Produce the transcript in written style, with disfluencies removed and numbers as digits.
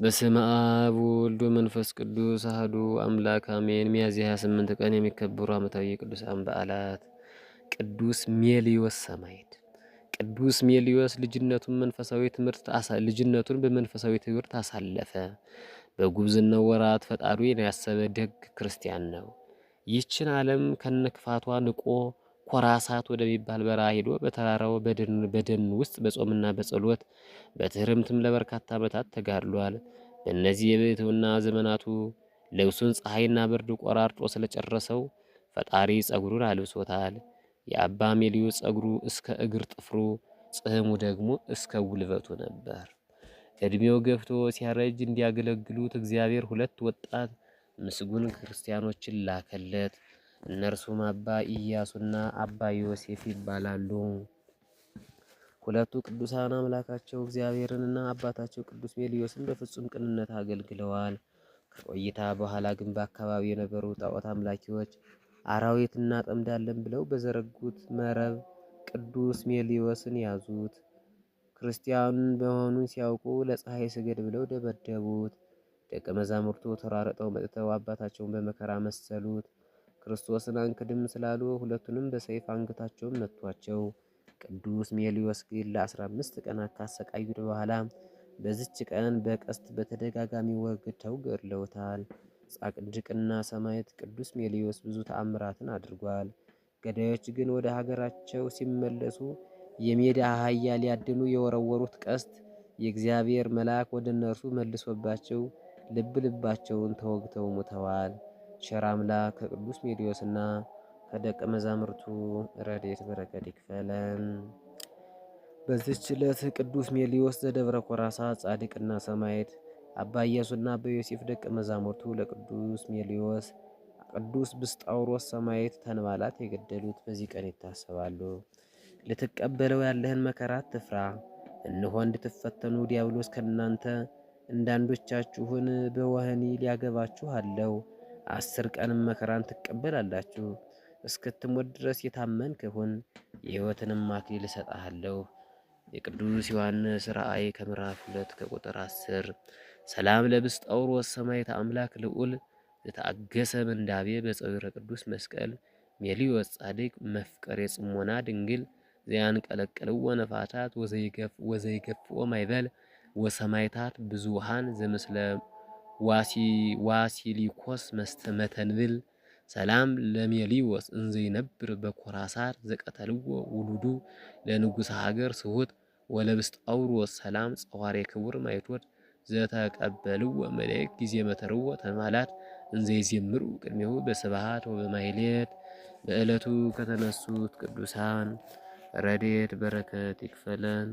በስመ አብ ወወልድ ወመንፈስ ቅዱስ አሐዱ አምላክ አሜን። ሚያዝያ 28 ቀን የሚከበሩ ዓመታዊ የቅዱሳን በዓላት፦ ቅዱስ ሜልዮስ ሰማዕት። ቅዱስ ሜልዮስ ልጅነቱን በመንፈሳዊ ትምህርት አሳለፈ። በጉብዝናው ወራት ፈጣሪውን ያሰበ ደግ ክርስቲያን ነው። ይህችን ዓለም ከነክፋቷ ንቆ ኮራሳት ወደሚባል በረሃ ሄዶ በተራራው በደን ውስጥ በጾምና በጸሎት በትህርምትም ለበርካታ ዓመታት ተጋድሏል። በእነዚህ የብሕትውና ዘመናቱ ልብሱን ፀሐይና ብርድ ቆራርጦ ስለጨረሰው ፈጣሪ ጸጉሩን አልብሶታል። የአባ ሜልዮስ ጸጉሩ እስከ እግር ጥፍሩ፣ ጽሕሙ ደግሞ እስከ ጉልበቱ ነበር። ዕድሜው ገፍቶ ሲያረጅ እንዲያገለግሉት እግዚአብሔር ሁለት ወጣት ምስጉን ክርስቲያኖችን ላከለት። እነርሱም አባ ኢያሱና አባ ዮሴፍ ይባላሉ። ሁለቱ ቅዱሳን አምላካቸው እግዚአብሔርንና አባታቸው ቅዱስ ሜልዮስን በፍጹም ቅንነት አገልግለዋል። ከቆይታ በኋላ ግን በአካባቢው የነበሩ ጣዖት አምላኪዎች አራዊት እናጠምዳለን ብለው በዘረጉት መረብ ቅዱስ ሜልዮስን ያዙት። ክርስቲያን መሆኑን ሲያውቁ ለፀሐይ ስገድ ብለው ደበደቡት። ደቀ መዛሙርቱ ተራርጠው መጥተው አባታቸውን በመከራ መሰሉት። ክርስቶስን አንክድም ስላሉ ሁለቱንም በሰይፍ አንገታቸውን መቷቸው። ቅዱስ ሜልዮስ ግን ለ15 ቀናት ካሰቃዩት በኋላ በዚች ቀን በቀስት በተደጋጋሚ ወግተው ገድለውታል። ጻድቅና ሰማዕት ቅዱስ ሜልዮስ ብዙ ተአምራትን አድርጓል። ገዳዮች ግን ወደ ሀገራቸው ሲመለሱ የሜዳ አህያ ሊያድኑ የወረወሩት ቀስት የእግዚአብሔር መልአክ ወደ እነርሱ መልሶባቸው ልባቸውን ተወግተው ሙተዋል። ቸር አምላክ ከቅዱስ ሜልዮስና ከደቀ መዛሙርቱ ረድኤት በረከት ይክፈለን። በዚህች ዕለት ቅዱስ ሜልዮስ ዘደብረ ኮራሳ ጻድቅና ሰማዕት፣ አባ ኢያሱና አባ ዮሴፍ ደቀ መዛሙርቱ ለቅዱስ ሜልዮስ ቅዱስ ብስጣውሮስ ሰማዕት ተንባላት የገደሉት በዚህ ቀን ይታሰባሉ። ልትቀበለው ያለህን መከራ አትፍራ። እነሆ እንድትፈተኑ ዲያብሎስ ከእናንተ እንዳንዶቻችሁን በወህኒ ሊያገባችሁ አለው። 10 ቀንም መከራን ትቀበላላችሁ። እስክትሞት ድረስ የታመንክ ሁን፣ የሕይወትንም አክሊል እሰጥሃለሁ። የቅዱስ ዮሐንስ ራእይ ከምዕራፍ 2 ከቁጥር 10። ሰላም ለብስጣውሮስ ሰማዕት አምላክ ልዑል ዘተአገሰ ምንዳቤ በፀዊረ ቅዱስ መስቀል ሜልዮስ ጻድቅ መፍቀር የጽሞና ድንግል ዘያንቀለቅልዎ ነፋሳት ወዘይገፍኦ ማይበል ወሰማይታት ብዙሃን ዘምስለ ዋሲሊኮስ መተንብል። ሰላም ለሜልዮስ እንዘይነብር በኮራሳት ዘቀተልዎ ውሉዱ ለንጉሠ ሀገር ስሁት ወለብስጣውሮስ ሰላም ጸዋሬ ክቡር ማይቶት ዘተቀበልዎ መላእክት ጊዜ መተርዎ ተንባላት እንዘይዜምሩ ቅድሜሁ በስብሐት ወበማሕሌት። በዕለቱ ከተነሱት ቅዱሳን ረድኤት በረከት ይክፈለን።